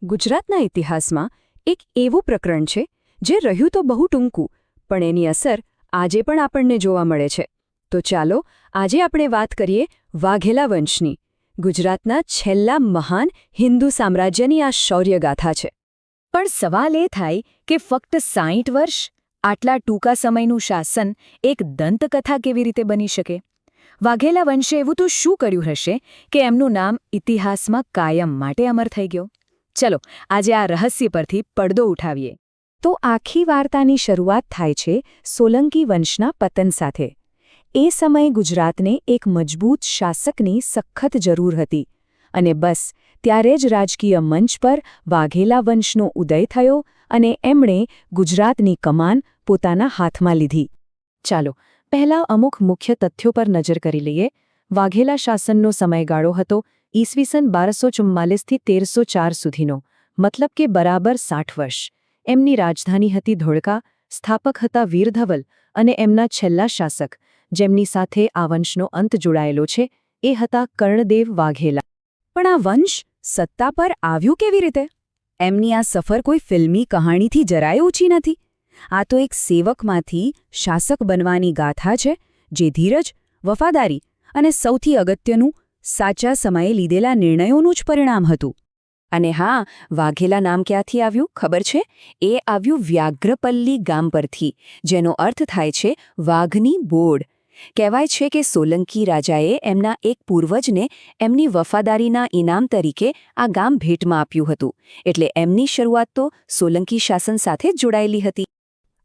ગુજરાતના ઇતિહાસમાં એક એવું પ્રકરણ છે જે રહ્યું તો બહુ ટૂંકું, પણ એની અસર આજે પણ આપણને જોવા મળે છે. તો ચાલો આજે આપણે વાત કરીએ વાઘેલા વંશની. ગુજરાતના છેલ્લા મહાન હિન્દુ સામ્રાજ્યની આ શૌર્યગાથા છે. પણ સવાલ એ થાય કે ફક્ત 60 વર્ષ આટલા ટૂંકા સમયનું શાસન એક દંતકથા કેવી રીતે બની શકે? વાઘેલા વંશે એવું તો શું કર્યું હશે કે એમનું નામ ઇતિહાસમાં કાયમ માટે અમર થઈ ગયો? ચલો આજે આ રહસ્ય પરથી પડદો ઉઠાવીએ. તો આખી વાર્તાની શરૂઆત થાય છે સોલંકી વંશના પતન સાથે. એ સમયે ગુજરાતને એક મજબૂત શાસકની સખત જરૂર હતી, અને બસ ત્યારે જ રાજકીય મંચ પર વાઘેલા વંશનો ઉદય થયો અને એમણે ગુજરાતની કમાન પોતાના હાથમાં લીધી. ચાલો પહેલાં અમુક મુખ્ય તથ્યો પર નજર કરી લઈએ. વાઘેલા શાસનનો સમયગાળો હતો ઈસવીસન 1244થી 1304 સુધીનો, મતલબ કે બરાબર 60 વર્ષ. એમની રાજધાની હતી ધોળકા, સ્થાપક હતા વીર ધવલ, અને એમના છેલ્લા શાસક, જેમની સાથે આ વંશનો અંત જોડાયેલો છે, એ હતા કર્ણદેવ વાઘેલા. પણ આ વંશ સત્તા પર આવ્યું કેવી રીતે? એમની આ સફર કોઈ ફિલ્મી કહાણીથી જરાય ઓછી નથી. આ તો એક સેવકમાંથી શાસક બનવાની ગાથા છે, જે ધીરજ, વફાદારી અને સૌથી અગત્યનું સાચા સમયે લીધેલા નિર્ણયોનું જ પરિણામ હતું. અને હા, વાઘેલા નામ ક્યાંથી આવ્યું ખબર છે? એ આવ્યું વ્યાઘ્રપલ્લી ગામ પરથી, જેનો અર્થ થાય છે વાઘની બોડ. કહેવાય છે કે સોલંકી રાજાએ એમના એક પૂર્વજને એમની વફાદારીના ઇનામ તરીકે આ ગામ ભેટમાં આપ્યું હતું, એટલે એમની શરૂઆત તો સોલંકી શાસન સાથે જ જોડાયેલી હતી.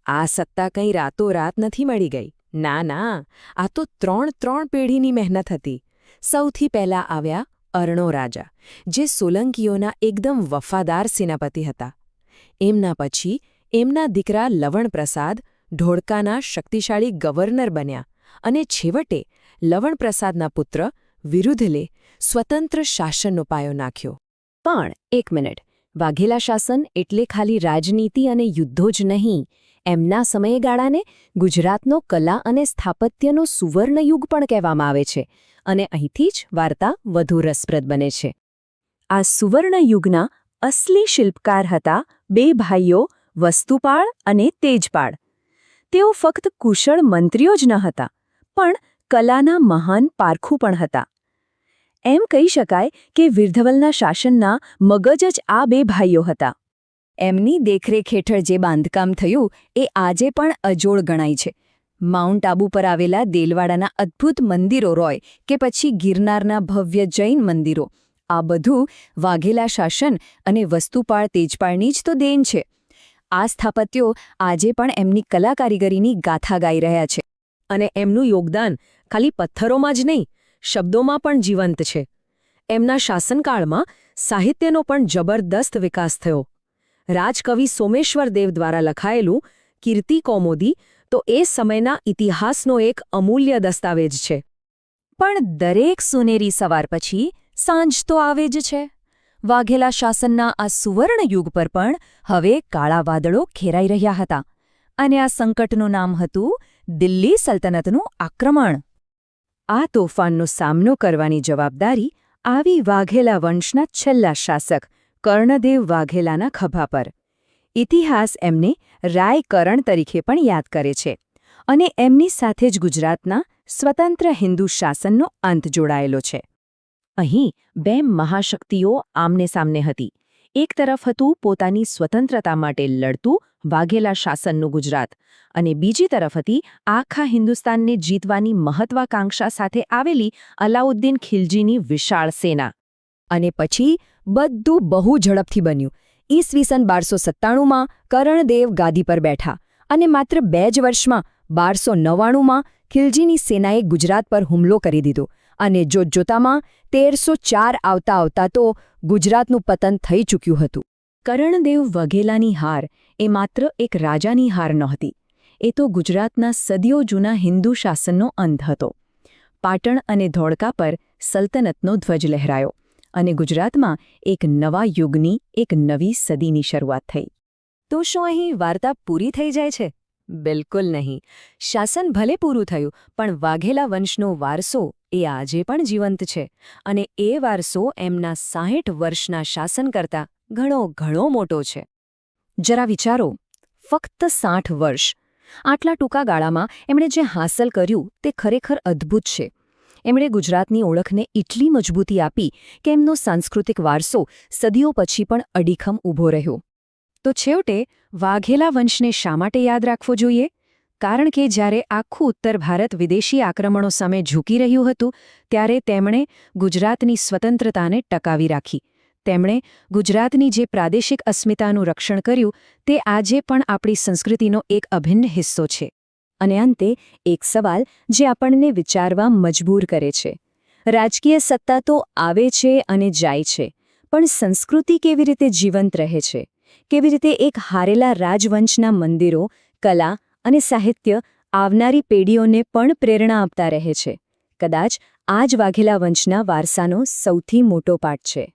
આ સત્તા કંઈ રાતોરાત નથી મળી ગઈ. ના, આ તો ત્રણ પેઢીની મહેનત હતી. સૌથી પહેલા આવ્યા અર્ણો રાજા, જે સોલંકીઓના એકદમ વફાદાર સેનાપતિ હતા. એમના પછી એમના દીકરા લવણપ્રસાદ ઢોળકાના શક્તિશાળી ગવર્નર બન્યા, અને છેવટે લવણપ્રસાદના પુત્ર વિરુધલે સ્વતંત્ર શાસનનો પાયો નાખ્યો. પણ એક મિનિટ, વાઘેલા શાસન એટલે ખાલી રાજનીતિ અને યુદ્ધો જ નહીં. એમના સમયગાળાને ગુજરાતનો કલા અને સ્થાપત્યનો સુવર્ણયુગ પણ કહેવામાં આવે છે, અને અહીંથી જ વાર્તા વધુ રસપ્રદ બને છે. આ સુવર્ણયુગના અસલી શિલ્પકાર હતા બે ભાઈઓ વસ્તુપાળ અને તેજપાળ. તેઓ ફક્ત કુશળ મંત્રીઓ જ ન હતા, પણ કલાના મહાન પારખુ પણ હતા. એમ કહી શકાય કે વીરધવલના શાસનના મગજ જ આ બે ભાઈઓ હતા. એમની દેખરેખ હેઠળ જે બાંધકામ થયું એ આજે પણ અજોડ ગણાય છે. માઉન્ટ આબુ પર આવેલા દેલવાડાના અદ્ભુત મંદિરો રોય કે પછી ગિરનારના ભવ્ય જૈન મંદિરો, આ બધું વાઘેલા શાસન અને વસ્તુપાળ તેજપાળની જ તો દેન છે. આ સ્થાપત્યો આજે પણ એમની કલા કારીગરીની ગાથા ગાઈ રહ્યા છે. અને એમનું યોગદાન ખાલી પથ્થરોમાં જ નહીં, શબ્દોમાં પણ જીવંત છે. એમના શાસનકાળમાં સાહિત્યનો પણ જબરદસ્ત વિકાસ થયો. રાજકવિ સોમેશ્વર દેવ દ્વારા લખાયેલું કીર્તિ કૌમુદી તો એ સમયના ઇતિહાસનો એક અમૂલ્ય દસ્તાવેજ છે. પણ દરેક સુનેરી સવાર પછી સાંજ તો આવે જ છે. વાઘેલા શાસનના આ સુવર્ણયુગ પર પણ હવે કાળા વાદળો ઘેરાઈ રહ્યા હતા, અને આ સંકટનું નામ હતું દિલ્હી સલ્તનતનું આક્રમણ. આ તોફાનનો સામનો કરવાની જવાબદારી આવી વાઘેલા વંશના છેલ્લા શાસક કર્ણદેવ વાઘેલાના ખભા પર. ઇતિહાસ એમને રાયકરણ તરીકે પણ યાદ કરે છે, અને એમની સાથે જ ગુજરાતના સ્વતંત્ર હિન્દુ શાસનનો અંત જોડાયેલો છે. અહીં બે મહાશક્તિઓ આમને સામને હતી. એક તરફ હતું પોતાની સ્વતંત્રતા માટે લડતું વાઘેલા શાસનનું ગુજરાત, અને બીજી તરફ હતી આખા હિન્દુસ્તાનને જીતવાની મહત્વાકાંક્ષા સાથે આવેલી અલાઉદ્દીન ખિલજીની વિશાળ સેના. અને પછી બધું બહુ ઝડપથી બન્યું. ઈસવીસન 1297માં કર્ણદેવ ગાદી પર બેઠા, અને માત્ર 2 જ વર્ષમાં 1299માં ખિલજીની સેનાએ ગુજરાત પર હુમલો કરી દીધો, અને જોતજોતામાં 1304 આવતા તો ગુજરાતનું પતન થઈ ચૂક્યું હતું. કર્ણદેવ વાઘેલાની હાર એ માત્ર એક રાજાની હાર નહોતી, એ તો ગુજરાતના સદીઓ જૂના હિન્દુ શાસનનો અંત હતો. પાટણ અને ધોળકા પર સલ્તનતનો ધ્વજ લહેરાયો, અને ગુજરાતમાં એક નવા યુગની, એક નવી સદીની શરૂઆત થઈ. તો શું અહીં વાર્તા પૂરી થઈ જાય છે? બિલકુલ નહીં. શાસન ભલે પૂરું થયું, પણ વાઘેલા વંશનો વારસો એ આજે પણ જીવંત છે, અને એ વારસો એમના 60 વર્ષના શાસન કરતાં ઘણો મોટો છે. જરા વિચારો, ફક્ત 60 વર્ષ. આટલા ટૂંકા ગાળામાં એમણે જે હાંસલ કર્યું તે ખરેખર અદ્ભુત છે. એમણે ગુજરાતની ઓળખને એટલી મજબૂતી આપી કે એમનો સાંસ્કૃતિક વારસો સદીઓ પછી પણ અડીખમ ઊભો રહ્યો. તો છેવટે વાઘેલા વંશને શા માટે યાદ રાખવો જોઈએ? કારણ કે જ્યારે આખું ઉત્તર ભારત વિદેશી આક્રમણો સામે ઝૂકી રહ્યું હતું, ત્યારે તેમણે ગુજરાતની સ્વતંત્રતાને ટકાવી રાખી. તેમણે ગુજરાતની જે પ્રાદેશિક અસ્મિતાનું રક્ષણ કર્યું તે આજે પણ આપણી સંસ્કૃતિનો એક અભિન્ન હિસ્સો છે. અને અંતે એક સવાલ જે આપણને વિચારવા મજબૂર કરે છે. રાજકીય સત્તા તો આવે છે અને જાય છે, પણ સંસ્કૃતિ કેવી રીતે જીવંત રહે છે? કેવી રીતે એક હારેલા રાજવંશના મંદિરો, કલા અને સાહિત્ય આવનારી પેઢીઓને પણ પ્રેરણા આપતા રહે છે? કદાચ આ જ વાઘેલા વંશના વારસાનો સૌથી મોટો પાઠ છે.